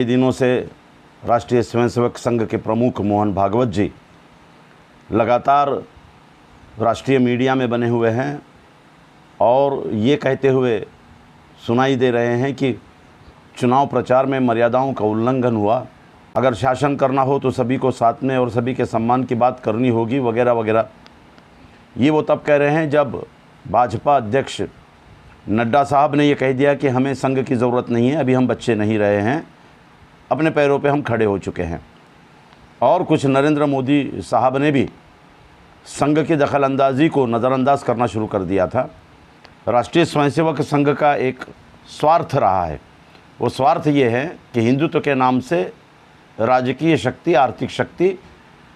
कई दिनों से राष्ट्रीय स्वयंसेवक संघ के प्रमुख मोहन भागवत जी लगातार राष्ट्रीय मीडिया में बने हुए हैं और ये कहते हुए सुनाई दे रहे हैं कि चुनाव प्रचार में मर्यादाओं का उल्लंघन हुआ, अगर शासन करना हो तो सभी को साथ में और सभी के सम्मान की बात करनी होगी वगैरह वगैरह। ये वो तब कह रहे हैं जब भाजपा अध्यक्ष नड्डा साहब ने ये कह दिया कि हमें संघ की ज़रूरत नहीं है, अभी हम बच्चे नहीं रहे हैं, अपने पैरों पे हम खड़े हो चुके हैं। और कुछ नरेंद्र मोदी साहब ने भी संघ की दखलंदाजी को नज़रअंदाज करना शुरू कर दिया था। राष्ट्रीय स्वयंसेवक संघ का एक स्वार्थ रहा है, वो स्वार्थ ये है कि हिंदुत्व के नाम से राजकीय शक्ति, आर्थिक शक्ति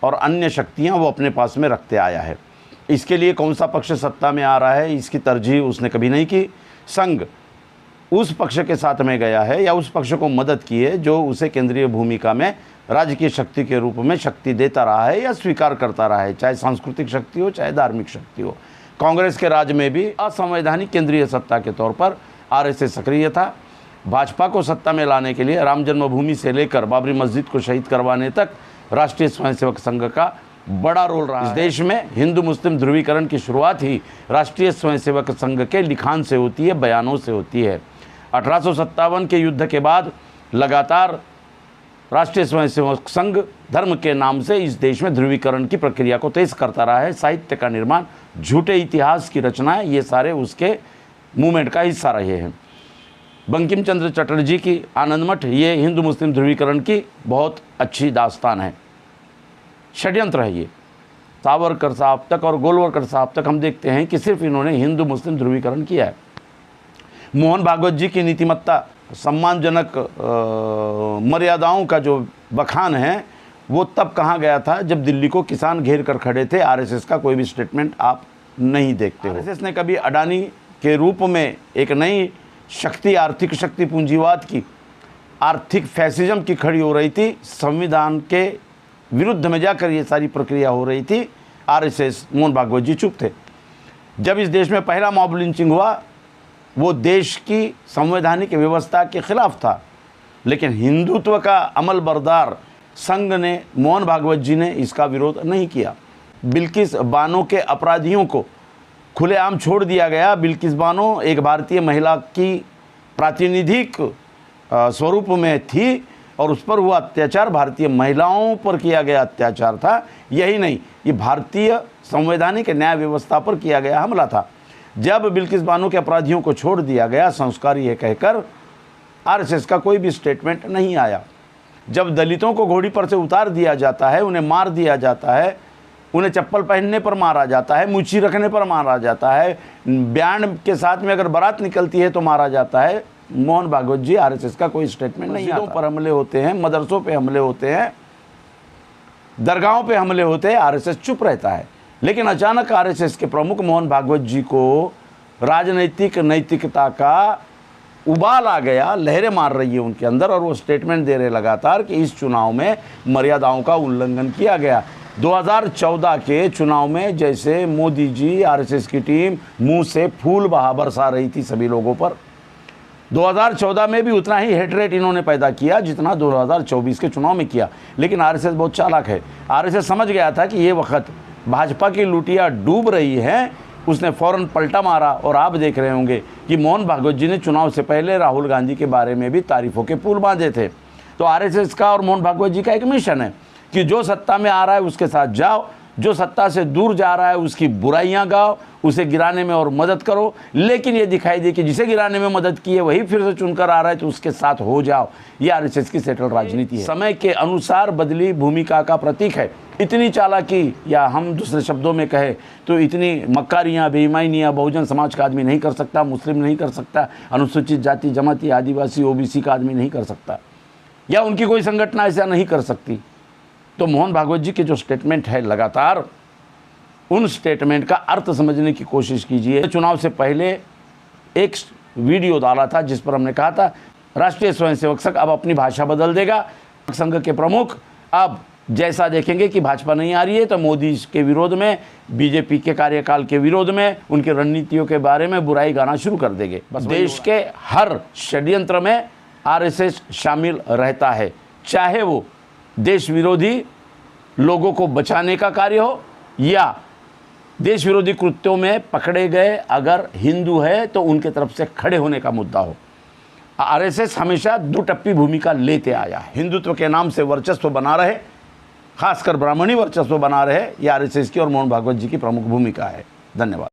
और अन्य शक्तियाँ वो अपने पास में रखते आया है। इसके लिए कौन सा पक्ष सत्ता में आ रहा है इसकी तरजीह उसने कभी नहीं की। संघ उस पक्ष के साथ में गया है या उस पक्ष को मदद की है जो उसे केंद्रीय भूमिका में राजकीय शक्ति के रूप में शक्ति देता रहा है या स्वीकार करता रहा है, चाहे सांस्कृतिक शक्ति हो चाहे धार्मिक शक्ति हो। कांग्रेस के राज में भी असंवैधानिक केंद्रीय सत्ता के तौर पर आरएसएस सक्रिय था। भाजपा को सत्ता में लाने के लिए राम जन्मभूमि से लेकर बाबरी मस्जिद को शहीद करवाने तक राष्ट्रीय स्वयंसेवक संघ का बड़ा रोल रहा है। इस देश में हिंदू मुस्लिम ध्रुवीकरण की शुरुआत ही राष्ट्रीय स्वयंसेवक संघ के लिखान से होती है, बयानों से होती है। 1857 के युद्ध के बाद लगातार राष्ट्रीय स्वयंसेवक संघ धर्म के नाम से इस देश में ध्रुवीकरण की प्रक्रिया को तेज करता रहा है। साहित्य का निर्माण, झूठे इतिहास की रचनाएं, ये सारे उसके मूवमेंट का हिस्सा रहे हैं। बंकिम चंद्र चटर्जी की आनंदमठ ये हिंदू मुस्लिम ध्रुवीकरण की बहुत अच्छी दास्तान है, षड्यंत्र है ये। सावरकर साहब तक और गोलवलकर साहब तक हम देखते हैं कि सिर्फ इन्होंने हिंदू मुस्लिम ध्रुवीकरण किया है। मोहन भागवत जी की नीतिमत्ता, सम्मानजनक मर्यादाओं का जो बखान है वो तब कहाँ गया था जब दिल्ली को किसान घेर कर खड़े थे। आरएसएस का कोई भी स्टेटमेंट आप नहीं देखते हो। आरएसएस ने कभी अडानी के रूप में एक नई शक्ति, आर्थिक शक्ति, पूंजीवाद की, आर्थिक फैसिज्म की खड़ी हो रही थी, संविधान के विरुद्ध में जाकर ये सारी प्रक्रिया हो रही थी। आरएसएस, मोहन भागवत जी चुप थे। जब इस देश में पहला मॉब लिंचिंग हुआ वो देश की संवैधानिक व्यवस्था के खिलाफ था, लेकिन हिंदुत्व का अमल बरदार संघ ने, मोहन भागवत जी ने इसका विरोध नहीं किया। बिल्किस बानो के अपराधियों को खुलेआम छोड़ दिया गया। बिल्किस बानो एक भारतीय महिला की प्रातिनिधिक स्वरूप में थी और उस पर हुआ अत्याचार भारतीय महिलाओं पर किया गया अत्याचार था। यही नहीं, ये भारतीय संवैधानिक न्याय व्यवस्था पर किया गया हमला था। जब बिल्किस बानो के अपराधियों को छोड़ दिया गया, संस्कार ये कहकर, आरएसएस का कोई भी स्टेटमेंट नहीं आया। जब दलितों को घोड़ी पर से उतार दिया जाता है, उन्हें मार दिया जाता है, उन्हें चप्पल पहनने पर मारा जाता है, मूछी रखने पर मारा जाता है, बैंड के साथ में अगर बारात निकलती है तो मारा जाता है, मोहन भागवत जी, आरएसएस का कोई स्टेटमेंट नहीं आता। पर हमले होते हैं, मदरसों पे हमले होते हैं, दरगाहों पे हमले होते हैं, आरएसएस चुप रहता है। लेकिन अचानक आरएसएस के प्रमुख मोहन भागवत जी को राजनीतिक नैतिकता का उबाल आ गया, लहरें मार रही है उनके अंदर और वो स्टेटमेंट दे रहे लगातार कि इस चुनाव में मर्यादाओं का उल्लंघन किया गया। 2014 के चुनाव में जैसे मोदी जी, आरएसएस की टीम मुंह से फूल बरसा रही थी सभी लोगों पर, 2014 में भी उतना ही हेट रेट इन्होंने पैदा किया जितना 2024 के चुनाव में किया। लेकिन आरएसएस बहुत चालाक है। आरएसएस समझ गया था कि ये वक्त भाजपा की लुटिया डूब रही है, उसने फ़ौरन पलटा मारा। और आप देख रहे होंगे कि मोहन भागवत जी ने चुनाव से पहले राहुल गांधी के बारे में भी तारीफ़ों के पुल बांधे थे। तो आरएसएस का और मोहन भागवत जी का एक मिशन है कि जो सत्ता में आ रहा है उसके साथ जाओ, जो सत्ता से दूर जा रहा है उसकी बुराइयां गाओ, उसे गिराने में और मदद करो। लेकिन ये दिखाई दे कि जिसे गिराने में मदद की है वही फिर से चुनकर आ रहा है तो उसके साथ हो जाओ। ये आरएसएस की सेटल राजनीति है, समय के अनुसार बदली भूमिका का प्रतीक है। इतनी चालाकी, या हम दूसरे शब्दों में कहें तो इतनी मक्कारियाँ, बेईमानियाँ बहुजन समाज का आदमी नहीं कर सकता, मुस्लिम नहीं कर सकता, अनुसूचित जाति, जमाती, आदिवासी, ओबीसी का आदमी नहीं कर सकता, या उनकी कोई संगठन ऐसा नहीं कर सकती। तो मोहन भागवत जी के जो स्टेटमेंट है, लगातार उन स्टेटमेंट का अर्थ समझने की कोशिश कीजिए। चुनाव से पहले एक वीडियो डाला था जिस पर हमने कहा था राष्ट्रीय स्वयंसेवक संघ अब अपनी भाषा बदल देगा। संघ के प्रमुख अब जैसा देखेंगे कि भाजपा नहीं आ रही है तो मोदी के विरोध में, बीजेपी के कार्यकाल के विरोध में, उनकी रणनीतियों के बारे में बुराई गाना शुरू कर देंगे। बस देश के हर षड्यंत्र में आरएसएस शामिल रहता है, चाहे वो देश विरोधी लोगों को बचाने का कार्य हो या देश विरोधी कृत्यों में पकड़े गए अगर हिंदू है तो उनके तरफ से खड़े होने का मुद्दा हो। आरएसएस हमेशा दुटप्पी भूमिका लेते आया है। हिंदुत्व के नाम से वर्चस्व बना रहे, खासकर ब्राह्मणी वर्चस्व बना रहे, ये आरएसएस की और मोहन भागवत जी की प्रमुख भूमिका है। धन्यवाद।